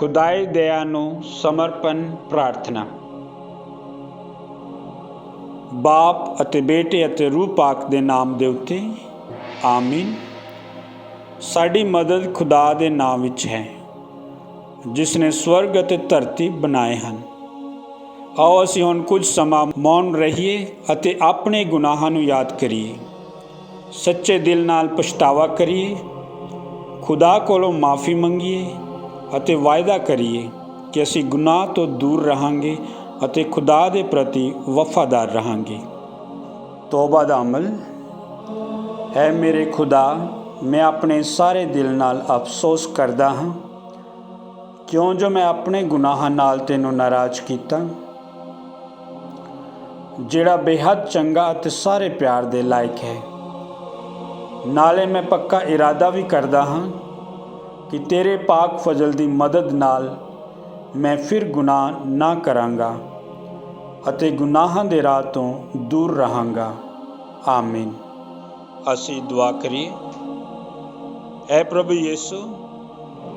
ਖੁਦਾਈ ਦਇਆ ਨੂੰ ਸਮਰਪਣ ਪ੍ਰਾਰਥਨਾ। ਬਾਪ ਅਤੇ ਬੇਟੇ ਅਤੇ ਰੂਹ ਪਾਕ ਦੇ ਨਾਮ ਦੇ ਉੱਤੇ ਆਮੀਨ। ਸਾਡੀ ਮਦਦ ਖੁਦਾ ਦੇ ਨਾਮ ਵਿੱਚ ਹੈ, ਜਿਸ ਨੇ ਸਵਰਗ ਅਤੇ ਧਰਤੀ ਬਣਾਏ ਹਨ। ਆਓ ਅਸੀਂ ਹੁਣ ਕੁਝ ਸਮਾਂ ਮੌਨ ਰਹੀਏ ਅਤੇ ਆਪਣੇ ਗੁਨਾਹਾਂ ਨੂੰ ਯਾਦ ਕਰੀਏ। ਸੱਚੇ ਦਿਲ ਨਾਲ ਪਛਤਾਵਾ ਕਰੀਏ, ਖੁਦਾ ਕੋਲੋਂ ਮਾਫੀ ਮੰਗੀਏ ਅਤੇ ਵਾਅਦਾ ਕਰੀਏ ਕਿ ਅਸੀਂ ਗੁਨਾਹ ਤੋਂ ਦੂਰ ਰਹਾਂਗੇ ਅਤੇ ਖੁਦਾ ਦੇ ਪ੍ਰਤੀ ਵਫਾਦਾਰ ਰਹਾਂਗੇ। ਤੋਬਾ ਦਾ ਅਮਲ। ਹੈ ਮੇਰੇ ਖੁਦਾ, ਮੈਂ ਆਪਣੇ ਸਾਰੇ ਦਿਲ ਨਾਲ ਅਫਸੋਸ ਕਰਦਾ ਹਾਂ ਕਿਉਂ ਜੋ ਮੈਂ ਆਪਣੇ ਗੁਨਾਹਾਂ ਨਾਲ ਤੈਨੂੰ ਨਾਰਾਜ਼ ਕੀਤਾ, ਜਿਹੜਾ ਬੇਹੱਦ ਚੰਗਾ ਅਤੇ ਸਾਰੇ ਪਿਆਰ ਦੇ ਲਾਇਕ ਹੈ। ਨਾਲੇ ਮੈਂ ਪੱਕਾ ਇਰਾਦਾ ਵੀ ਕਰਦਾ ਹਾਂ ਕਿ ਤੇਰੇ ਪਾਕ ਫਜ਼ਲ ਦੀ ਮਦਦ ਨਾਲ ਮੈਂ ਫਿਰ ਗੁਨਾਹ ਨਾ ਕਰਾਂਗਾ ਅਤੇ ਗੁਨਾਹਾਂ ਦੇ ਰਾਹ ਤੋਂ ਦੂਰ ਰਹਾਂਗਾ। ਆਮੀਨ। ਅਸੀਂ ਦੁਆ ਕਰੀਏ। ਐ ਪ੍ਰਭੂ ਯਿਸੂ,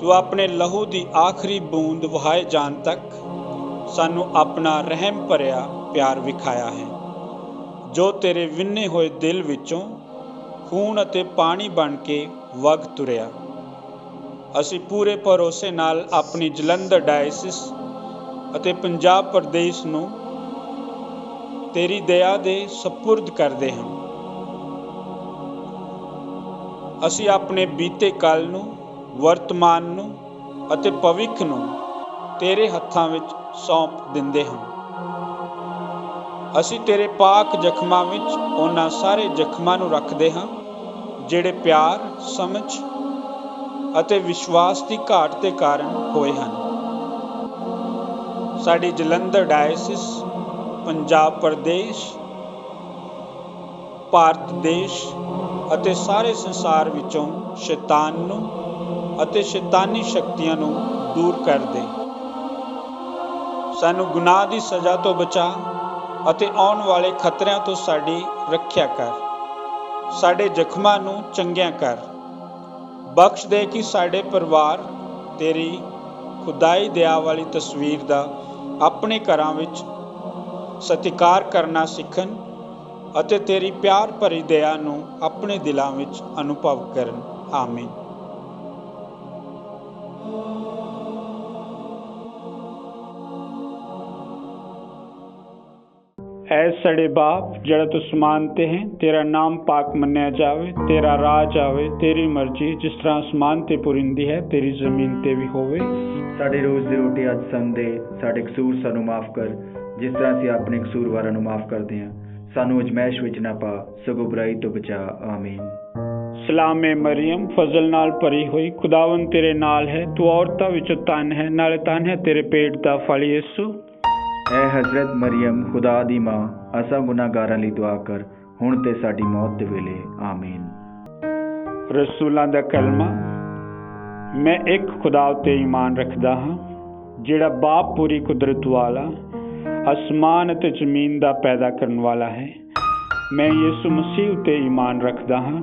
ਤੂੰ ਆਪਣੇ ਲਹੂ ਦੀ ਆਖਰੀ ਬੂੰਦ ਵਹਾਏ ਜਾਣ ਤੱਕ ਸਾਨੂੰ ਆਪਣਾ ਰਹਿਮ ਭਰਿਆ ਪਿਆਰ ਵਿਖਾਇਆ ਹੈ, ਜੋ ਤੇਰੇ ਵਿੰਨੇ ਹੋਏ ਦਿਲ ਵਿੱਚੋਂ ਖੂਨ ਅਤੇ ਪਾਣੀ ਬਣ ਕੇ ਵਗ ਤੁਰਿਆ। ਅਸੀਂ ਪੂਰੇ ਭਰੋਸੇ ਨਾਲ ਆਪਣੀ ਜਲੰਧਰ ਡਾਇਸਿਸ ਅਤੇ ਪੰਜਾਬ ਪ੍ਰਦੇਸ਼ ਨੂੰ ਤੇਰੀ ਦਇਆ ਦੇ ਸਪੁਰਦ ਕਰਦੇ ਹਾਂ। ਅਸੀਂ ਆਪਣੇ ਬੀਤੇ ਕੱਲ੍ਹ ਨੂੰ, ਵਰਤਮਾਨ ਨੂੰ ਅਤੇ ਭਵਿੱਖ ਨੂੰ ਤੇਰੇ ਹੱਥਾਂ ਵਿੱਚ ਸੌਂਪ ਦਿੰਦੇ ਹਾਂ। ਅਸੀਂ ਤੇਰੇ ਪਾਕ ਜ਼ਖਮਾਂ ਵਿੱਚ ਉਹਨਾਂ ਸਾਰੇ ਜ਼ਖਮਾਂ ਨੂੰ ਰੱਖਦੇ ਹਾਂ ਜਿਹੜੇ ਪਿਆਰ, ਸਮਝ ਅਤੇ ਵਿਸ਼ਵਾਸ ਦੀ ਘਾਟ ਦੇ ਕਾਰਨ ਹੋਏ ਹਨ। ਸਾਡੀ ਜਲੰਧਰ ਡਾਇਸਿਸ, ਪੰਜਾਬ ਪ੍ਰਦੇਸ਼, ਭਾਰਤ ਦੇਸ਼ ਅਤੇ ਸਾਰੇ ਸੰਸਾਰ ਵਿੱਚੋਂ ਸ਼ੈਤਾਨ ਨੂੰ ਅਤੇ ਸ਼ੈਤਾਨੀ ਸ਼ਕਤੀਆਂ ਨੂੰ ਦੂਰ ਕਰ ਦੇ। ਸਾਨੂੰ ਗੁਨਾਹ ਦੀ ਸਜ਼ਾ ਤੋਂ ਬਚਾ ਅਤੇ ਆਉਣ ਵਾਲੇ ਖਤਰਿਆਂ ਤੋਂ ਸਾਡੀ ਰੱਖਿਆ ਕਰ। ਸਾਡੇ ਜ਼ਖਮਾਂ ਨੂੰ ਚੰਗਿਆਂ ਕਰ। ਬਖਸ਼ ਦੇ ਕਿ ਸਾਡੇ ਪਰਿਵਾਰ ਤੇਰੀ ਖੁਦਾਈ ਦਇਆ ਵਾਲੀ ਤਸਵੀਰ ਦਾ ਆਪਣੇ ਘਰਾਂ ਵਿੱਚ ਸਤਿਕਾਰ ਕਰਨਾ ਸਿੱਖਣ ਅਤੇ ਤੇਰੀ ਪਿਆਰ ਭਰੀ ਦਇਆ ਨੂੰ ਆਪਣੇ ਦਿਲਾਂ ਵਿੱਚ ਅਨੁਭਵ ਕਰਨ। ਆਮੀਨ। ਐ ਸਾਡੇ ਬਾਪ, ਜਿਹੜਾ ਤੂੰ ਅਸਮਾਨ ਤੇ ਹੈ, ਤੇਰਾ ਨਾਮ ਪਾਕ ਮੰਨਿਆ ਜਾਵੇ, ਤੇਰਾ ਰਾਜ ਆਵੇ, ਤੇਰੀ ਮਰਜ਼ੀ ਜਿਸ ਤਰ੍ਹਾਂ ਅਸਮਾਨ ਤੇ ਪੁਰਿੰਦੀ ਹੈ, ਤੇਰੀ ਜ਼ਮੀਨ ਤੇ ਵੀ ਹੋਵੇ। ਸਾਡੀ ਰੋਜ਼ ਦੀ ਰੋਟੀ ਅੱਜ ਸਾਨੂੰ ਦੇ, ਸਾਡੇ ਕਸੂਰ ਸਾਨੂੰ ਮਾਫ ਕਰ, ਜਿਸ ਤਰ੍ਹਾਂ ਅਸੀਂ ਆਪਣੇ ਕਸੂਰਵਾਰਾਂ ਨੂੰ ਮਾਫ ਕਰਦੇ ਹਾਂ। ਸਾਨੂੰ ਅਜ਼ਮਾਇਸ਼ ਵਿੱਚ ਨਾ ਪਾ, ਸਗੋਂ ਬੁਰਾਈ ਤੋਂ ਬਚਾ। ਆਮੀਨ। ਸਲਾਮ ਏ ਮਰੀਮ, ਫਜ਼ਲ ਨਾਲ ਭਰੀ ਹੋਈ, ਖੁਦਾਵੰਦ ਤੇਰੇ ਨਾਲ ਹੈ। ਤੂੰ ਔਰਤਾਂ ਵਿੱਚੋਂ ਧਨ ਹੈ, ਨਾਲੇ ਧਨ ਹੈ ਤੇਰੇ ਪੇਟ ਦਾ ਫਲ ਯਿਸੂ। ਐ ਹਜ਼ਰਤ ਮਰੀਮ, ਖੁਦਾ ਦੀ ਮਾਂ, ਅਸਾਂ ਗੁਨਾਹਗਾਰਾਂ ਲਈ ਦੁਆ ਕਰ, ਹੁਣ ਤੇ ਸਾਡੀ ਮੌਤ ਦੇ ਵੇਲੇ। ਆਮੀਨ। ਰਸੂਲਾਂ ਦਾ ਕਲਮਾ। ਮੈਂ ਇੱਕ ਖੁਦਾ ਉੱਤੇ ਈਮਾਨ ਰੱਖਦਾ ਹਾਂ, ਜਿਹੜਾ ਬਾਪ ਪੂਰੀ ਕੁਦਰਤ ਵਾਲਾ, ਅਸਮਾਨ ਅਤੇ ਜ਼ਮੀਨ ਦਾ ਪੈਦਾ ਕਰਨ ਵਾਲਾ ਹੈ। ਮੈਂ ਯਿਸੂ ਮਸੀਹ ਉੱਤੇ ਈਮਾਨ ਰੱਖਦਾ ਹਾਂ,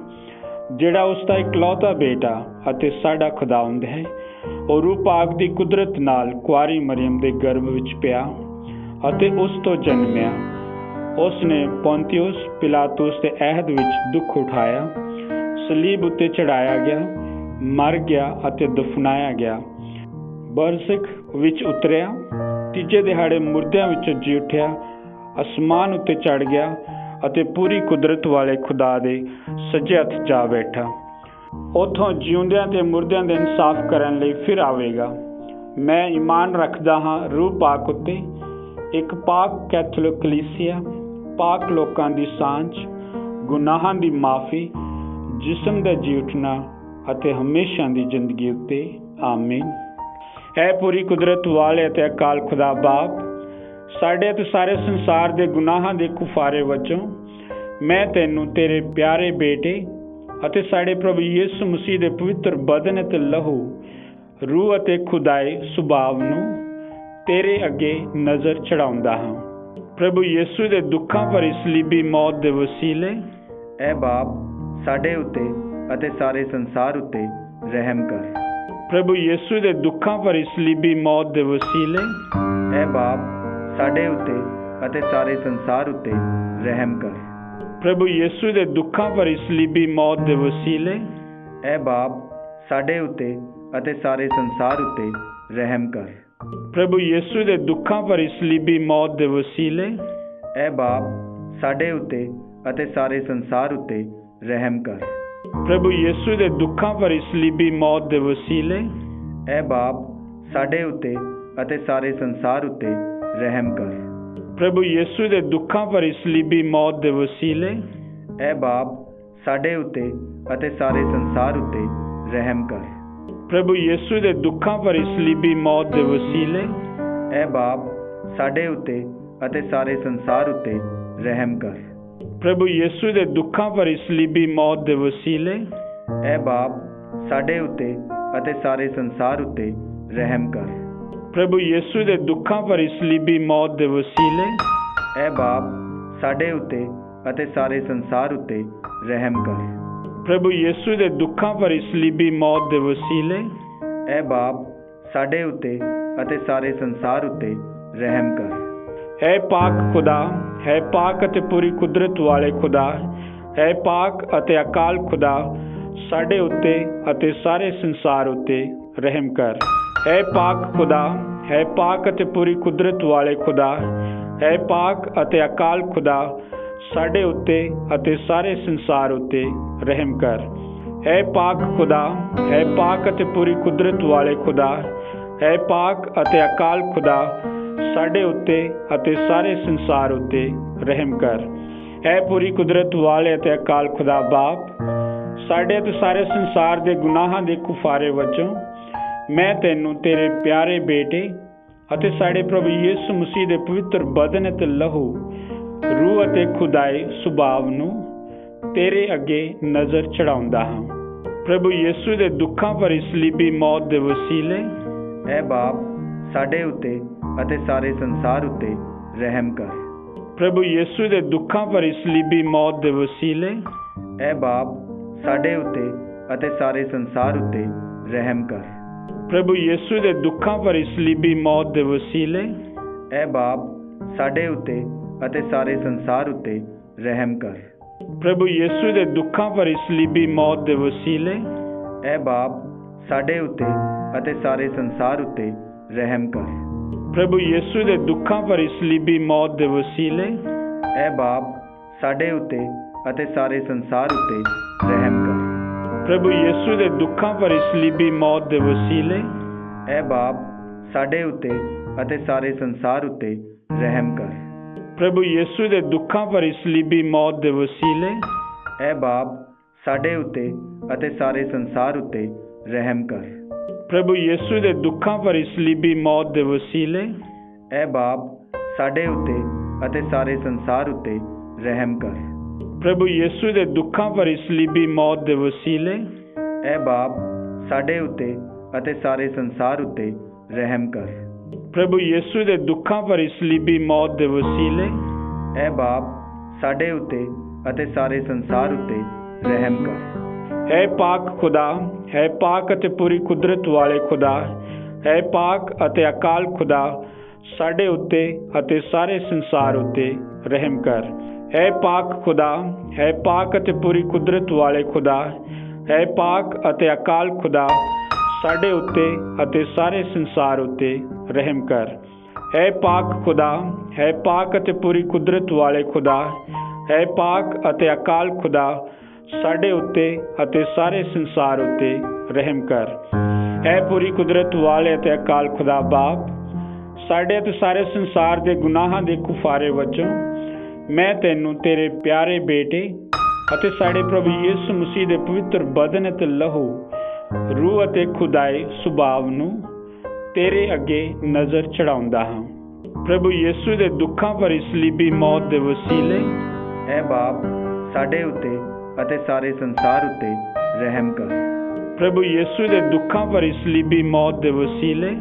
ਜਿਹੜਾ ਉਸ ਦਾ ਇਕਲੌਤਾ ਬੇਟਾ ਅਤੇ ਸਾਡਾ ਖੁਦਾਵੰਦ ਹੈ। ਉਹ ਰੂਹ ਪਾਕ ਦੀ ਕੁਦਰਤ ਨਾਲ ਕੁਆਰੀ ਮਰੀਮ ਦੇ ਗਰਭ ਵਿੱਚ ਪਿਆ ਅਤੇ ਉਸ ਤੋਂ ਜਨਮਿਆ। ਉਸ ਨੇ ਪੌਂਤੀਉਸ ਪਿਲਾਤੁਸ ਦੇ ਅਹਿਦ ਵਿੱਚ ਦੁੱਖ ਉਠਾਇਆ, ਸਲੀਬ ਉੱਤੇ ਚੜਾਇਆ ਗਿਆ, ਮਰ ਗਿਆ ਅਤੇ ਦਫਨਾਇਆ ਗਿਆ, ਬਰਜ਼ਖ ਵਿੱਚ ਉਤਰਿਆ, ਤੀਜੇ ਦਿਹਾੜੇ ਮੁਰਦਿਆਂ ਵਿੱਚੋਂ ਜੀ ਉੱਠਿਆ, ਅਸਮਾਨ ਉੱਤੇ ਚੜ ਗਿਆ ਅਤੇ ਪੂਰੀ ਕੁਦਰਤ ਵਾਲੇ ਖੁਦਾ ਦੇ ਸੱਜੇ ਹੱਥ ਜਾ ਬੈਠਾ। ਉੱਥੋਂ ਜਿਉਂਦਿਆਂ ਤੇ ਮੁਰਦਿਆਂ ਦੇ ਇਨਸਾਫ ਕਰਨ ਲਈ ਫਿਰ ਆਵੇਗਾ। ਮੈਂ ਈਮਾਨ ਰੱਖਦਾ ਹਾਂ ਰੂਹ ਪਾਕ ਉੱਤੇ, ਇੱਕ ਪਾਕ ਕੈਥੋਲਿਕ ਕਲੀਸਿਆ, ਪਾਕ ਲੋਕਾਂ ਦੀ ਸਾਂਝ, ਗੁਨਾਹਾਂ ਦੀ ਮਾਫੀ, ਜਿਸਮ ਦਾ ਜੀ ਉੱਠਣਾ ਅਤੇ ਹਮੇਸ਼ਾ ਦੀ ਜ਼ਿੰਦਗੀ ਉੱਤੇ। ਆਮੀਨ। ਹੈ ਪੂਰੀ ਕੁਦਰਤ ਵਾਲੇ ਅਤੇ ਅਕਾਲ ਖੁਦਾ ਬਾਪ, ਸਾਡੇ ਅਤੇ ਸਾਰੇ ਸੰਸਾਰ ਦੇ ਗੁਨਾਹਾਂ ਦੇ ਕੁਫਾਰੇ ਵਜੋਂ ਮੈਂ ਤੈਨੂੰ ਤੇਰੇ ਪਿਆਰੇ ਬੇਟੇ ਅਤੇ ਸਾਡੇ ਪ੍ਰਭੂ ਯਿਸੂ ਮਸੀਹ ਦੇ ਪਵਿੱਤਰ ਬਦਨ ਅਤੇ ਲਹੂ, ਰੂਹ ਅਤੇ ਖੁਦਾਈ ਸੁਭਾਵ ਨੂੰ ਤੇਰੇ ਅੱਗੇ ਨਜ਼ਰ ਚੜਾਉਂਦਾ ਹਾਂ। ਪ੍ਰਭੂ ਯਿਸੂ ਦੇ ਦੁੱਖਾਂ ਭਰੀ ਸਲੀਬੀ ਮੌਤ ਦੇ ਵਸੀਲੇ ਐ ਬਾਪ, ਸਾਡੇ ਉੱਤੇ ਅਤੇ ਸਾਰੇ ਸੰਸਾਰ ਉੱਤੇ ਰਹਿਮ ਕਰ। ਪ੍ਰਭੂ ਯਿਸੂ ਦੇ ਦੁੱਖਾਂ ਭਰੀ ਸਲੀਬੀ ਮੌਤ ਦੇ ਵਸੀਲੇ ਐ ਬਾਪ ਸਾਡੇ ਉੱਤੇ ਅਤੇ ਸਾਰੇ ਸੰਸਾਰ ਉੱਤੇ ਰਹਿਮ ਕਰ। ਪ੍ਰਭੂ ਯਿਸੂ ਦੇ ਦੁੱਖਾਂ ਭਰੀ ਸਲੀਬੀ ਮੌਤ ਦੇ ਵਸੀਲੇ ਐ ਬਾਪ ਸਾਡੇ ਉੱਤੇ ਅਤੇ ਸਾਰੇ ਸੰਸਾਰ ਉੱਤੇ ਰਹਿਮ ਕਰ। ਪ੍ਰਭੂ ਯਿਸੂ ਦੇ ਦੁੱਖਾਂ ਭਰੀ ਸਲੀਬੀ ਮੌਤ ਦੇ ਵਸੀਲੇ ਐ ਬਾਪ ਸਾਡੇ ਉੱਤੇ ਅਤੇ ਸਾਰੇ ਸੰਸਾਰ ਉੱਤੇ ਰਹਿਮ ਕਰ। ਪ੍ਰਭੂ ਯਿਸੂ ਦੇ ਦੁੱਖਾਂ ਭਰੀ ਸਲੀਬੀ ਮੌਤ ਦੇ ਵਸੀਲੇ ਐ ਬਾਪ ਸਾਡੇ ਉੱਤੇ ਅਤੇ ਸਾਰੇ ਸੰਸਾਰ ਉੱਤੇ ਰਹਿਮ ਕਰ। ਪ੍ਰਭੂ ਯਿਸੂ ਦੇ ਦੁੱਖਾਂ ਭਰੀ ਸਲੀਬੀ ਮੌਤ ਦੇ ਵਸੀਲੇ ਐ ਬਾਪ ਸਾਡੇ ਉੱਤੇ ਅਤੇ ਸਾਰੇ ਸੰਸਾਰ ਉੱਤੇ ਰਹਿਮ ਕਰ। ਪ੍ਰਭੂ ਯਿਸੂ ਦੇ ਦੁੱਖਾਂ ਭਰੀ ਸਲੀਬੀ ਮੌਤ ਦੇ ਵਸੀਲੇ ਐ ਬਾਪ ਸਾਡੇ ਉੱਤੇ ਅਤੇ ਸਾਰੇ ਸੰਸਾਰ ਉੱਤੇ ਰਹਿਮ ਕਰ। ਪ੍ਰਭੂ ਯਿਸੂ ਦੇ ਦੁੱਖਾਂ ਭਰੀ ਸਲੀਬੀ ਮੌਤ ਦੇ ਵਸੀਲੇ ਐ ਬਾਪ ਸਾਡੇ ਉੱਤੇ ਅਤੇ ਸਾਰੇ ਸੰਸਾਰ ਉੱਤੇ ਰਹਿਮ ਕਰ। ਪ੍ਰਭੂ ਯਿਸੂ ਦੇ ਦੁੱਖਾਂ ਭਰੀ ਸਲੀਬੀ ਮੌਤ ਦੇ ਵਸੀਲੇ ਐ ਬਾਪ ਸਾਡੇ ਉੱਤੇ ਅਤੇ ਸਾਰੇ ਸੰਸਾਰ ਉੱਤੇ ਰਹਿਮ ਕਰ। ਪ੍ਰਭੂ ਯਿਸੂ ਦੇ ਦੁੱਖਾਂ ਭਰੀ ਸਲੀਬੀ ਮੌਤ ਦੇ ਵਸੀਲੇ ਐ ਬਾਪ ਸਾਡੇ ਉੱਤੇ ਅਤੇ ਸਾਰੇ ਸੰਸਾਰ ਉੱਤੇ ਰਹਿਮ ਕਰ। ਹੈ ਪਾਕ ਖੁਦਾ, ਹੈ ਪਾਕ ਅਤੇ ਪੂਰੀ ਕੁਦਰਤ ਵਾਲੇ ਖੁਦਾ, ਹੈ ਪਾਕ ਅਤੇ ਅਕਾਲ ਖੁਦਾ, ਸਾਡੇ ਉੱਤੇ ਅਤੇ ਸਾਰੇ ਸੰਸਾਰ ਉੱਤੇ ਰਹਿਮ ਕਰ। ਹੈ ਪਾਕ ਖੁਦਾ, ਹੈ ਪਾਕ ਅਤੇ ਪੂਰੀ ਕੁਦਰਤ ਵਾਲੇ ਖੁਦਾ, ਹੈ ਪਾਕ ਅਤੇ ਅਕਾਲ ਖੁਦਾ, ਸਾਡੇ ਉੱਤੇ ਅਤੇ ਸਾਰੇ ਸੰਸਾਰ ਉੱਤੇ ਰਹਿਮ ਕਰ। ਹੈ ਪਾਕ ਖੁਦਾ, ਹੈ ਪਾਕ ਅਤੇ ਪੂਰੀ ਕੁਦਰਤ ਵਾਲੇ ਖੁਦਾ, ਹੈ ਪਾਕ ਅਤੇ ਅਕਾਲ ਖੁਦਾ, ਸਾਡੇ ਉੱਤੇ ਅਤੇ ਸਾਰੇ ਸੰਸਾਰ ਉੱਤੇ ਰਹਿਮ ਕਰ। ਹੈ ਪੂਰੀ ਕੁਦਰਤ ਵਾਲੇ ਅਤੇ ਅਕਾਲ ਖੁਦਾ ਬਾਪ, ਸਾਡੇ ਅਤੇ ਸਾਰੇ ਸੰਸਾਰ ਦੇ ਗੁਨਾਹਾਂ ਦੇ ਕੁਫਾਰੇ ਵਜੋਂ ਮੈਂ ਤੈਨੂੰ ਤੇਰੇ ਪਿਆਰੇ ਬੇਟੇ ਅਤੇ ਸਾਡੇ ਪ੍ਰਭੂ ਯਿਸੂ ਮਸੀਹ ਦੇ ਪਵਿੱਤਰ ਬਦਨ ਅਤੇ ਲਹੂ, ਰੂਹ ਅਤੇ ਖੁਦਾਈ ਸੁਭਾਵ ਨੂੰ ਤੇਰੇ ਅੱਗੇ ਨਜ਼ਰ ਚੜਾਉਂਦਾ ਹਾਂ। ਪ੍ਰਭੂ ਯਿਸੂ ਦੇ ਦੁੱਖਾਂ ਭਰੀ ਸਲੀਬੀ ਮੌਤ ਦੇ ਵਸੀਲੇ ਐ ਬਾਪ ਸਾਡੇ ਉੱਤੇ ਅਤੇ ਸਾਰੇ ਸੰਸਾਰ ਉੱਤੇ ਰਹਿਮ ਕਰ। ਪ੍ਰਭੂ ਯਿਸੂ ਦੇ ਦੁੱਖਾਂ ਭਰੀ ਸਲੀਬੀ ਮੌਤ ਦੇ ਵਸੀਲੇ ਐ ਬਾਪ ਸਾਡੇ ਉੱਤੇ ਅਤੇ ਸਾਰੇ ਸੰਸਾਰ ਉੱਤੇ ਰਹਿਮ ਕਰ। ਪ੍ਰਭੂ ਯਿਸੂ ਦੇ ਦੁੱਖਾਂ ਭਰੀ ਸਲੀਬੀ ਮੌਤ ਦੇ ਵਸੀਲੇ ਐ ਬਾਪ ਸਾਡੇ ਉੱਤੇ ਅਤੇ ਸਾਰੇ ਸੰਸਾਰ ਉੱਤੇ ਰਹਿਮ ਕਰ। ਪ੍ਰਭੂ ਯਿਸੂ ਦੇ ਦੁੱਖਾਂ ਭਰੀ ਸਲੀਬੀ ਮੌਤ ਦੇ ਵਸੀਲੇ ਐ ਬਾਪ ਸਾਡੇ ਉੱਤੇ ਅਤੇ ਸਾਰੇ ਸੰਸਾਰ ਉੱਤੇ ਰਹਿਮ ਕਰ। ਪ੍ਰਭੂ ਯਿਸੂ ਦੇ ਦੁੱਖਾਂ ਭਰੀ ਸਲੀਬੀ ਮੌਤ ਦੇ ਵਸੀਲੇ ਐ ਬਾਪ ਸਾਡੇ ਉੱਤੇ ਅਤੇ ਸਾਰੇ ਸੰਸਾਰ ਉੱਤੇ ਰਹਿਮ ਕਰ। ਪ੍ਰਭੂ ਯਿਸੂ ਦੇ ਦੁੱਖਾਂ ਭਰੀ ਸਲੀਬੀ ਮੌਤ ਦੇ ਵਸੀਲੇ ਐ ਬਾਪ ਸਾਡੇ ਉੱਤੇ ਅਤੇ ਸਾਰੇ ਸੰਸਾਰ ਉੱਤੇ ਰਹਿਮ ਕਰ। ਪ੍ਰਭੂ ਯਿਸੂ ਦੇ ਦੁੱਖਾਂ ਭਰੀ ਸਲੀਬੀ ਮੌਤ ਦੇ ਵਸੀਲੇ ਐ ਬਾਪ ਸਾਡੇ ਉੱਤੇ ਅਤੇ ਸਾਰੇ ਸੰਸਾਰ ਉੱਤੇ ਰਹਿਮ ਕਰ। ਪ੍ਰਭੂ ਯਿਸੂ ਦੇ ਦੁੱਖਾਂ ਭਰੀ ਸਲੀਬੀ ਮੌਤ ਦੇ ਵਸੀਲੇ ਐ ਬਾਪ ਸਾਡੇ ਉੱਤੇ ਅਤੇ ਸਾਰੇ ਸੰਸਾਰ ਉੱਤੇ ਰਹਿਮ ਕਰ। ਪ੍ਰਭੂ ਯਿਸੂ ਦੇ ਦੁੱਖਾਂ ਭਰੀ ਸਲੀਬੀ ਮੌਤ ਦੇ ਵਸੀਲੇ ਐ ਬਾਪ ਸਾਡੇ ਉੱਤੇ ਅਤੇ ਸਾਰੇ ਸੰਸਾਰ ਉੱਤੇ ਰਹਿਮ ਕਰ। ਪ੍ਰਭੂ ਯਿਸੂ ਦੇ ਦੁੱਖਾਂ ਭਰੀ ਸਲੀਬੀ ਮੌਤ ਦੇ ਵਸੀਲੇ ਐ ਬਾਪ ਸਾਡੇ ਉੱਤੇ ਅਤੇ ਸਾਰੇ ਸੰਸਾਰ ਉੱਤੇ ਰਹਿਮ ਕਰ। ਹੈ ਪਾਕ ਖੁਦਾ, ਹੈ ਪਾਕ ਅਤੇ ਪੂਰੀ ਕੁਦਰਤ ਵਾਲੇ ਖੁਦਾ, ਹੈ ਪਾਕ ਅਤੇ ਅਕਾਲ ਖੁਦਾ, ਸਾਡੇ ਉੱਤੇ ਅਤੇ ਸਾਰੇ ਸੰਸਾਰ ਉੱਤੇ ਰਹਿਮ ਕਰ। ਹੈ ਪਾਕ ਖੁਦਾ, ਹੈ ਪਾਕ ਅਤੇ ਪੂਰੀ ਕੁਦਰਤ ਵਾਲੇ ਖੁਦਾ, ਹੈ ਪਾਕ ਅਤੇ ਅਕਾਲ ਖੁਦਾ, ਸਾਡੇ ਉੱਤੇ ਅਤੇ ਸਾਰੇ ਸੰਸਾਰ ਉੱਤੇ ਰਹਿਮ ਕਰ। ਹੈ ਪਾਕ ਖੁਦਾ, ਹੈ ਪਾਕ ਅਤੇ ਪੂਰੀ ਕੁਦਰਤ ਵਾਲੇ ਖੁਦਾ, ਹੈ ਪਾਕ ਅਤੇ ਅਕਾਲ ਖੁਦਾ, ਸਾਡੇ ਉੱਤੇ ਅਤੇ ਸਾਰੇ ਸੰਸਾਰ ਉੱਤੇ ਰਹਿਮ ਕਰ। ਹੈ ਪੂਰੀ ਕੁਦਰਤ ਵਾਲੇ ਅਤੇ ਅਕਾਲ ਖੁਦਾ ਬਾਪ, ਸਾਡੇ ਅਤੇ ਸਾਰੇ ਸੰਸਾਰ ਦੇ ਗੁਨਾਹਾਂ ਦੇ ਕੁਫਾਰੇ ਵਜੋਂ ਮੈਂ ਤੈਨੂੰ ਤੇਰੇ ਪਿਆਰੇ ਬੇਟੇ ਅਤੇ ਸਾਡੇ ਪ੍ਰਭੂ ਯਿਸੂ ਮਸੀਹ ਦੇ ਪਵਿੱਤਰ ਬਦਨ ਅਤੇ ਲਹੂ, ਰੂਹ ਅਤੇ ਖੁਦਾਈ ਸੁਭਾਵ ਨੂੰ ਤੇਰੇ ਅੱਗੇ ਨਜ਼ਰ ਚੜਾਉਂਦਾ ਹਾਂ। ਪ੍ਰਭੂ ਯਿਸੂ ਦੇ ਦੁੱਖਾਂ ਭਰੀ ਸਲੀਬੀ ਮੌਤ ਦੇ ਵਸੀਲੇ ਐ ਬਾਪ ਸਾਡੇ ਉੱਤੇ ਅਤੇ ਸਾਰੇ ਸੰਸਾਰ ਉੱਤੇ ਰਹਿਮ ਕਰ। ਪ੍ਰਭੂ ਯਿਸੂ ਦੇ ਦੁੱਖਾਂ ਭਰੀ ਸਲੀਬੀ ਮੌਤ ਦੇ ਵਸੀਲੇ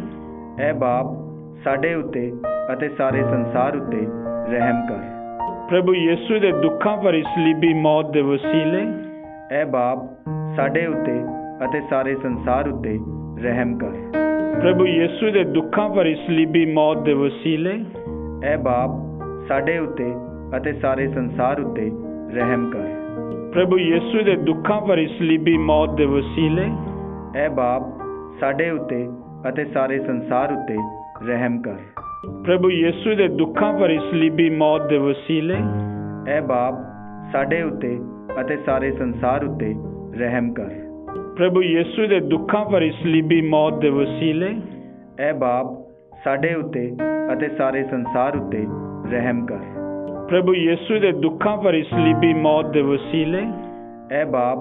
ਐ ਬਾਪ ਸਾਡੇ ਉੱਤੇ ਅਤੇ ਸਾਰੇ ਸੰਸਾਰ ਉੱਤੇ ਰਹਿਮ ਕਰ। ਪ੍ਰਭੂ ਯਿਸੂ ਦੇ ਦੁੱਖਾਂ ਭਰੀ ਸਲੀਬੀ ਮੌਤ ਦੇ ਵਸੀਲੇ ਐ ਬਾਪ ਸਾਡੇ ਉੱਤੇ ਅਤੇ ਸਾਰੇ ਸੰਸਾਰ ਉੱਤੇ ਰਹਿਮ ਕਰ। ਪ੍ਰਭੂ ਯਿਸੂ ਦੇ ਦੁੱਖਾਂ ਭਰੀ ਸਲੀਬੀ ਮੌਤ ਦੇ ਵਸੀਲੇ ਐ ਬਾਪ ਸਾਡੇ ਉੱਤੇ ਅਤੇ ਸਾਰੇ ਸੰਸਾਰ ਉੱਤੇ ਰਹਿਮ ਕਰ। ਪ੍ਰਭੂ ਯਿਸੂ ਦੇ ਦੁੱਖਾਂ ਭਰੀ ਸਲੀਬੀ ਮੌਤ ਦੇ ਵਸੀਲੇ ਐ ਬਾਪ ਸਾਡੇ ਉੱਤੇ ਅਤੇ ਸਾਰੇ ਸੰਸਾਰ ਉੱਤੇ ਰਹਿਮ ਕਰ। ਪ੍ਰਭੂ ਯਿਸੂ ਦੇ ਦੁੱਖਾਂ ਭਰੀ ਸਲੀਬੀ ਮੌਤ ਦੇ ਵਸੀਲੇ ਐ ਬਾਪ ਸਾਡੇ ਉੱਤੇ ਅਤੇ ਸਾਰੇ ਸੰਸਾਰ ਉੱਤੇ ਰਹਿਮ ਕਰ। ਪ੍ਰਭੂ ਯਿਸੂ ਦੇ ਦੁੱਖਾਂ ਭਰੀ ਸਲੀਬੀ ਮੌਤ ਦੇ ਵਸੀਲੇ ਐ ਬਾਪ ਸਾਡੇ ਉੱਤੇ ਅਤੇ ਸਾਰੇ ਸੰਸਾਰ ਉੱਤੇ ਰਹਿਮ ਕਰ। ਪ੍ਰਭੂ ਯਿਸੂ ਦੇ ਦੁੱਖਾਂ ਭਰੀ ਸਲੀਬੀ ਮੌਤ ਦੇ ਵਸੀਲੇ ਐ ਬਾਪ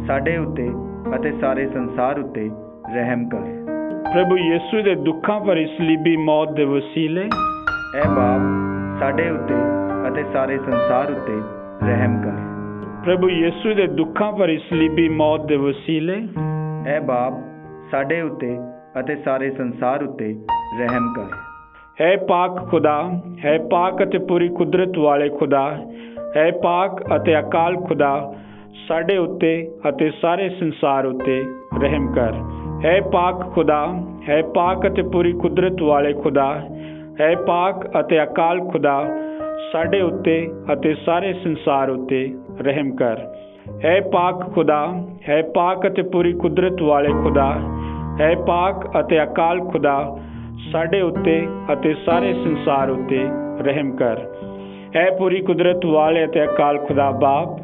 ਸਾਡੇ ਉੱਤੇ ਅਤੇ ਸਾਰੇ ਸੰਸਾਰ ਉੱਤੇ ਰਹਿਮ ਕਰ। ਪ੍ਰਭੂ ਯਿਸੂ ਦੇ ਦੁੱਖਾਂ ਭਰੀ ਸਲੀਬੀ ਮੌਤ ਦੇ ਵਸੀਲੇ ਐ ਬਾਪ ਸਾਡੇ ਉੱਤੇ ਅਤੇ ਸਾਰੇ ਸੰਸਾਰ ਉੱਤੇ ਰਹਿਮ ਕਰ। ਪ੍ਰਭੂ ਯਿਸੂ ਦੇ ਦੁੱਖਾਂ ਭਰੀ ਸਲੀਬੀ ਮੌਤ ਦੇ ਵਸੀਲੇ ਐ ਬਾਪ ਸਾਡੇ ਉੱਤੇ ਅਤੇ ਸਾਰੇ ਸੰਸਾਰ ਉੱਤੇ ਰਹਿਮ ਕਰ। ਹੈ ਪਾਕ ਖੁਦਾ, ਹੈ ਪਾਕ ਅਤੇ ਪੂਰੀ ਕੁਦਰਤ ਵਾਲੇ ਖੁਦਾ, ਹੈ ਪਾਕ ਅਤੇ ਅਕਾਲ ਖੁਦਾ, ਸਾਡੇ ਉੱਤੇ ਅਤੇ ਸਾਰੇ ਸੰਸਾਰ ਉੱਤੇ ਰਹਿਮ ਕਰ। ਹੈ ਪਾਕ ਖੁਦਾ, ਹੈ ਪਾਕ ਅਤੇ ਪੂਰੀ ਕੁਦਰਤ ਵਾਲੇ ਖੁਦਾ, ਹੈ ਪਾਕ ਅਤੇ ਅਕਾਲ ਖੁਦਾ, ਸਾਡੇ ਉੱਤੇ ਅਤੇ ਸਾਰੇ ਸੰਸਾਰ ਉੱਤੇ ਰਹਿਮ ਕਰ। ਹੈ ਪਾਕ ਖੁਦਾ, ਹੈ ਪਾਕ ਅਤੇ ਪੂਰੀ ਕੁਦਰਤ ਵਾਲੇ ਖੁਦਾ, ਹੈ ਪਾਕ ਅਤੇ ਅਕਾਲ ਖੁਦਾ, ਸਾਡੇ ਉੱਤੇ ਅਤੇ ਸਾਰੇ ਸੰਸਾਰ ਉੱਤੇ ਰਹਿਮ ਕਰ। ਹੈ ਪੂਰੀ ਕੁਦਰਤ ਵਾਲੇ ਅਤੇ ਅਕਾਲ ਖੁਦਾ ਬਾਪ,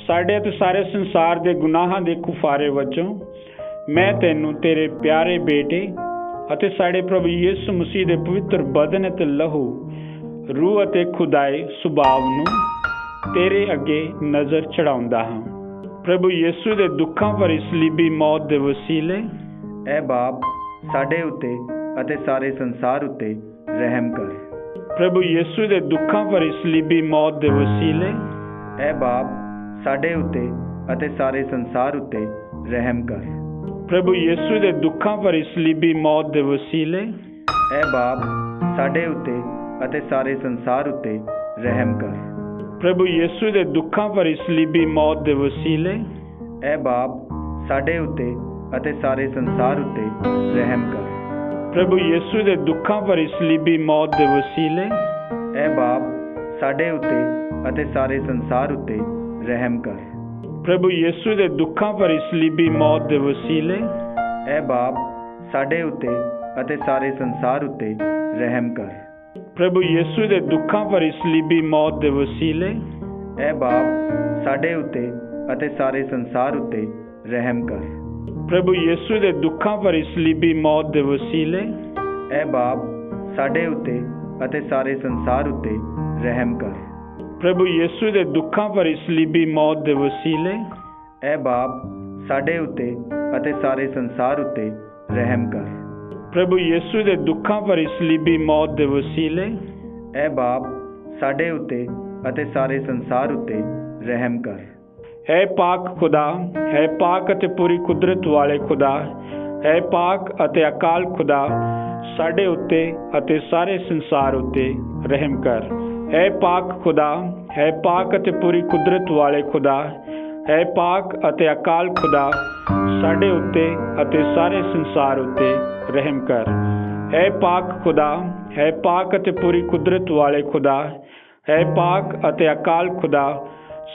ਸਾਡੇ ਅਤੇ ਸਾਰੇ ਸੰਸਾਰ ਦੇ ਗੁਨਾਹਾਂ ਦੇ ਕੁਫਾਰੇ ਵਜੋਂ ਮੈਂ ਤੈਨੂੰ ਤੇਰੇ ਪਿਆਰੇ ਬੇਟੇ ਅਤੇ ਸਾਡੇ ਪ੍ਰਭੂ ਯਿਸੂ ਮਸੀਹ ਦੇ ਪਵਿੱਤਰ ਬਦਨ ਅਤੇ ਲਹੂ, ਰੂਹ ਅਤੇ ਖੁਦਾਈ ਸੁਭਾਵ ਨੂੰ ਤੇਰੇ ਅੱਗੇ ਨਜ਼ਰ ਚੜਾਉਂਦਾ ਹਾਂ। ਪ੍ਰਭੂ ਯਿਸੂ ਦੇ ਦੁੱਖਾਂ ਭਰੀ ਸਲੀਬੀ ਮੌਤ ਦੇ ਵਸੀਲੇ ਐ ਬਾਪ ਸਾਡੇ ਉੱਤੇ ਅਤੇ ਸਾਰੇ ਸੰਸਾਰ ਉੱਤੇ ਰਹਿਮ ਕਰ। ਪ੍ਰਭੂ ਯਿਸੂ ਦੇ ਦੁੱਖਾਂ ਭਰੀ ਸਲੀਬੀ ਮੌਤ ਦੇ ਵਸੀਲੇ ਐ ਬਾਪ ਸਾਡੇ ਉੱਤੇ ਅਤੇ ਸਾਰੇ ਸੰਸਾਰ ਉੱਤੇ ਰਹਿਮ ਕਰ। ਪ੍ਰਭੂ ਯਿਸੂ ਦੇ ਦੁੱਖਾਂ ਭਰੀ ਸਲੀਬੀ ਮੌਤ ਦੇ ਵਸੀਲੇ ਐ ਬਾਪ ਸਾਡੇ ਉੱਤੇ ਅਤੇ ਸਾਰੇ ਸੰਸਾਰ ਉੱਤੇ ਰਹਿਮ ਕਰ। ਪ੍ਰਭੂ ਯਿਸੂ ਦੇ ਦੁੱਖਾਂ ਭਰੀ ਸਲੀਬੀ ਮੌਤ ਦੇ ਵਸੀਲੇ ਐ ਬਾਪ ਸਾਡੇ ਉੱਤੇ ਅਤੇ ਸਾਰੇ ਸੰਸਾਰ ਉੱਤੇ ਰਹਿਮ ਕਰ। ਪ੍ਰਭੂ ਯਿਸੂ ਦੇ ਦੁੱਖਾਂ ਭਰੀ ਸਲੀਬੀ ਮੌਤ ਦੇ ਵਸੀਲੇ ਐ ਬਾਪ ਸਾਡੇ ਉੱਤੇ ਅਤੇ ਸਾਰੇ ਸੰਸਾਰ ਉੱਤੇ ਰਹਿਮ ਕਰ। ਪ੍ਰਭੂ ਯਿਸੂ ਦੇ ਦੁੱਖਾਂ ਭਰੀ ਸਲੀਬੀ ਮੌਤ ਦੇ ਵਸੀਲੇ ਐ ਬਾਪ ਸਾਡੇ ਉੱਤੇ ਅਤੇ ਸਾਰੇ ਸੰਸਾਰ ਉੱਤੇ ਰਹਿਮ ਕਰ। ਪ੍ਰਭੂ ਯਿਸੂ ਦੇ ਦੁੱਖਾਂ ਭਰੀ ਸਲੀਬੀ ਮੌਤ ਦੇ ਵਸੀਲੇ ਐ ਬਾਪ ਸਾਡੇ ਉੱਤੇ ਅਤੇ ਸਾਰੇ ਸੰਸਾਰ ਉੱਤੇ ਰਹਿਮ ਕਰ। ਪ੍ਰਭੂ ਯਿਸੂ ਦੇ ਦੁੱਖਾਂ ਭਰੀ ਸਲੀਬੀ ਮੌਤ ਦੇ ਵਸੀਲੇ ਐ ਬਾਪ ਸਾਡੇ ਉੱਤੇ ਅਤੇ ਸਾਰੇ ਸੰਸਾਰ ਉੱਤੇ ਰਹਿਮ ਕਰ। ਪ੍ਰਭੂ ਯਿਸੂ ਦੇ ਦੁੱਖਾਂ ਭਰੀ ਸਲੀਬੀ ਮੌਤ ਦੇ ਵਸੀਲੇ ਐ ਬਾਪ ਸਾਡੇ ਉੱਤੇ ਅਤੇ ਸਾਰੇ ਸੰਸਾਰ ਉੱਤੇ ਰਹਿਮ ਕਰ। ਪ੍ਰਭੂ ਯਿਸੂ ਦੇ ਦੁੱਖਾਂ ਭਰੀ ਸਲੀਬੀ ਮੌਤ ਦੇ ਵਸੀਲੇ ਐ ਬਾਪ ਸਾਡੇ ਉੱਤੇ ਅਤੇ ਸਾਰੇ ਸੰਸਾਰ ਉੱਤੇ ਰਹਿਮ ਕਰ। ਹੈ ਪਾਕ ਖੁਦਾ, ਹੈ ਪਾਕ ਅਤੇ ਪੂਰੀ ਕੁਦਰਤ ਵਾਲੇ ਖੁਦਾ, ਹੈ ਪਾਕ ਅਤੇ ਅਕਾਲ ਖੁਦਾ, ਸਾਡੇ ਉੱਤੇ ਅਤੇ ਸਾਰੇ ਸੰਸਾਰ ਉੱਤੇ ਰਹਿਮ ਕਰ। ਹੈ ਪਾਕ ਖੁਦਾ, ਹੈ ਪਾਕ ਅਤੇ ਪੂਰੀ ਕੁਦਰਤ ਵਾਲੇ ਖੁਦਾ, ਹੈ ਪਾਕ ਅਤੇ ਅਕਾਲ ਖੁਦਾ, ਸਾਡੇ ਉੱਤੇ ਅਤੇ ਸਾਰੇ ਸੰਸਾਰ ਉੱਤੇ ਰਹਿਮ ਕਰ। ਹੈ ਪਾਕ ਖੁਦਾ, ਹੈ ਪਾਕ ਅਤੇ ਪੂਰੀ ਕੁਦਰਤ ਵਾਲੇ ਖੁਦਾ, ਹੈ ਪਾਕ ਅਤੇ ਅਕਾਲ ਖੁਦਾ,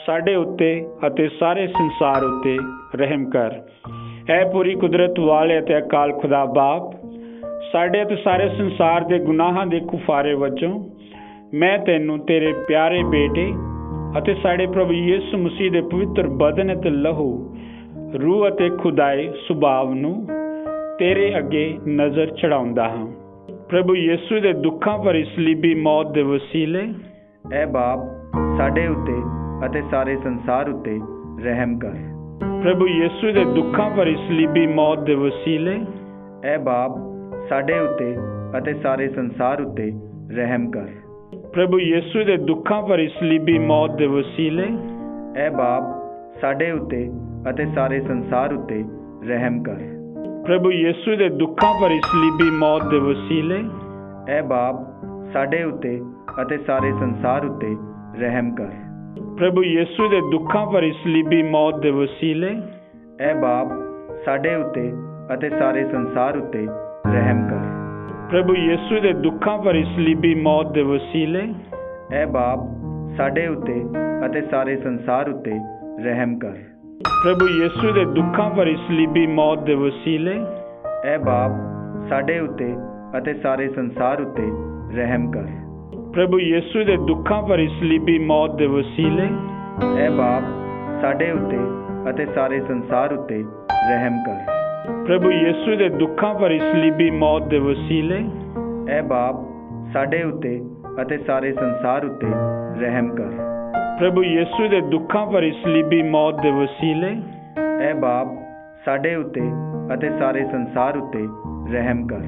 ਸਾਡੇ ਉੱਤੇ ਅਤੇ ਸਾਰੇ ਸੰਸਾਰ ਉੱਤੇ ਰਹਿਮ ਕਰ। ਹੈ ਪੂਰੀ ਕੁਦਰਤ ਵਾਲੇ ਅਤੇ ਅਕਾਲ ਖੁਦਾ ਬਾਪ, ਸਾਡੇ ਅਤੇ ਸਾਰੇ ਸੰਸਾਰ ਦੇ ਗੁਨਾਹਾਂ ਦੇ ਕੁਫਾਰੇ ਵਜੋਂ ਮੈਂ ਤੈਨੂੰ ਤੇਰੇ ਪਿਆਰੇ ਬੇਟੇ ਅਤੇ ਸਾਡੇ ਪ੍ਰਭੂ ਯਿਸੂ ਮਸੀਹ ਦੇ ਪਵਿੱਤਰ ਬਦਨ ਅਤੇ ਲਹੂ, ਰੂਹ ਅਤੇ ਖੁਦਾਈ ਸੁਭਾਵ ਨੂੰ ਤੇਰੇ ਅੱਗੇ ਨਜ਼ਰ ਚੜਾਉਂਦਾ ਹਾਂ। ਪ੍ਰਭੂ ਯਿਸੂ ਦੇ ਦੁੱਖਾਂ ਭਰੀ ਸਲੀਬੀ ਮੌਤ ਦੇ ਵਸੀਲੇ ਐ ਬਾਪ ਸਾਡੇ ਉੱਤੇ ਅਤੇ ਸਾਰੇ ਸੰਸਾਰ ਉੱਤੇ ਰਹਿਮ ਕਰ। ਪ੍ਰਭੂ ਯਿਸੂ ਦੇ ਦੁੱਖਾਂ ਭਰੀ ਸਲੀਬੀ ਮੌਤ ਦੇ ਵਸੀਲੇ ਐ ਬਾਪ ਸਾਡੇ ਉੱਤੇ ਅਤੇ ਸਾਰੇ ਸੰਸਾਰ ਉੱਤੇ ਰਹਿਮ ਕਰ। ਪ੍ਰਭੂ ਯਿਸੂ ਦੇ ਦੁੱਖਾਂ ਭਰੀ ਸਲੀਬੀ ਮੌਤ ਦੇ ਵਸੀਲੇ ਐ ਬਾਪ ਸਾਡੇ ਉੱਤੇ ਅਤੇ ਸਾਰੇ ਸੰਸਾਰ ਉੱਤੇ ਰਹਿਮ ਕਰ। ਪ੍ਰਭੂ ਯਿਸੂ ਦੇ ਦੁੱਖਾਂ ਭਰੀ ਸਲੀਬੀ ਮੌਤ ਦੇ ਵਸੀਲੇ ਐ ਬਾਪ ਸਾਡੇ ਉੱਤੇ ਅਤੇ ਸਾਰੇ ਸੰਸਾਰ ਉੱਤੇ ਰਹਿਮ ਕਰ। ਪ੍ਰਭੂ ਯਿਸੂ ਦੇ ਦੁੱਖਾਂ ਭਰੀ ਸਲੀਬੀ ਮੌਤ ਦੇ ਵਸੀਲੇ ਐ ਬਾਪ ਸਾਡੇ ਉੱਤੇ ਅਤੇ ਸਾਰੇ ਸੰਸਾਰ ਉੱਤੇ ਰਹਿਮ ਕਰ। ਪ੍ਰਭੂ ਯਿਸੂ ਦੇ ਦੁੱਖਾਂ ਭਰੀ ਸਲੀਬੀ ਮੌਤ ਦੇ ਵਸੀਲੇ ਐ ਬਾਪ ਸਾਡੇ ਉੱਤੇ ਅਤੇ ਸਾਰੇ ਸੰਸਾਰ ਉੱਤੇ ਰਹਿਮ ਕਰ। ਪ੍ਰਭੂ ਯਿਸੂ ਦੇ ਦੁੱਖਾਂ ਭਰੀ ਸਲੀਬੀ ਮੌਤ ਦੇ ਵਸੀਲੇ ਐ ਬਾਪ ਸਾਡੇ ਉੱਤੇ ਅਤੇ ਸਾਰੇ ਸੰਸਾਰ ਉੱਤੇ ਰਹਿਮ ਕਰ। ਪ੍ਰਭੂ ਯਿਸੂ ਦੇ ਦੁੱਖਾਂ ਭਰੀ ਸਲੀਬੀ ਮੌਤ ਦੇ ਵਸੀਲੇ ਐ ਬਾਪ ਸਾਡੇ ਉੱਤੇ ਅਤੇ ਸਾਰੇ ਸੰਸਾਰ ਉੱਤੇ ਰਹਿਮ ਕਰ। ਪ੍ਰਭੂ ਯਿਸੂ ਦੇ ਦੁੱਖਾਂ ਭਰੀ ਸਲੀਬੀ ਮੌਤ ਦੇ ਵਸੀਲੇ ਐ ਬਾਪ ਸਾਡੇ ਉੱਤੇ ਅਤੇ ਸਾਰੇ ਸੰਸਾਰ ਉੱਤੇ ਰਹਿਮ ਕਰ। ਪ੍ਰਭੂ ਯਿਸੂ ਦੇ ਦੁੱਖਾਂ ਭਰੀ ਸਲੀਬੀ ਮੌਤ ਦੇ ਵਸੀਲੇ ਐ ਬਾਪ ਸਾਡੇ ਉੱਤੇ ਅਤੇ ਸਾਰੇ ਸੰਸਾਰ ਉੱਤੇ ਰਹਿਮ ਕਰ।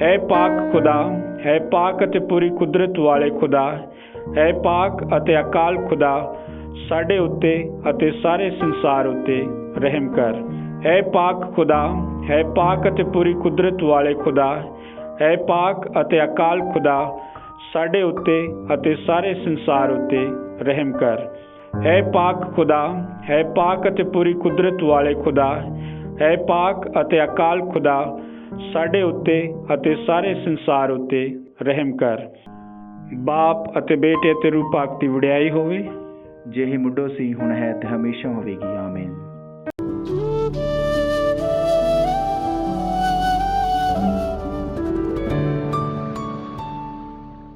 ਹੈ ਪਾਕ ਖੁਦਾ, ਹੈ ਪਾਕ ਅਤੇ ਪੂਰੀ ਕੁਦਰਤ ਵਾਲੇ ਖੁਦਾ, ਹੈ ਪਾਕ ਅਤੇ ਅਕਾਲ ਖੁਦਾ, ਸਾਡੇ ਉੱਤੇ ਅਤੇ ਸਾਰੇ ਸੰਸਾਰ ਉੱਤੇ ਰਹਿਮ ਕਰ। ਹੈ ਪਾਕ ਖੁਦਾ, ਹੈ ਪਾਕ ਅਤੇ ਪੂਰੀ ਕੁਦਰਤ ਵਾਲੇ ਖੁਦਾ, ਹੈ ਪਾਕ ਅਤੇ ਅਕਾਲ ਖੁਦਾ, ਸਾਡੇ ਉੱਤੇ ਅਤੇ ਸਾਰੇ ਸੰਸਾਰ ਉੱਤੇ ਰਹਿਮ ਕਰ। ਹੈ ਪਾਕ ਖੁਦਾ, ਹੈ ਪਾਕ ਅਤੇ ਪੂਰੀ ਕੁਦਰਤ ਵਾਲੇ ਖੁਦਾ, ਹੈ ਪਾਕ ਅਤੇ ਅਕਾਲ ਖੁਦਾ, ਸਾਡੇ ਉੱਤੇ ਅਤੇ ਸਾਰੇ ਸੰਸਾਰ ਉੱਤੇ ਰਹਿਮ ਕਰ। ਬਾਪ ਅਤੇ ਬੇਟੇ ਅਤੇ ਰੂਹ ਪਾਕ ਦੀ ਵਡਿਆਈ ਹੋਵੇ, ਜਿਹੀ ਮੁੱਢੋਂ ਸੀ ਹੁਣ ਹੈ ਤੇ ਹਮੇਸ਼ਾ ਹੋਵੇਗੀ। ਆਮੀਨ।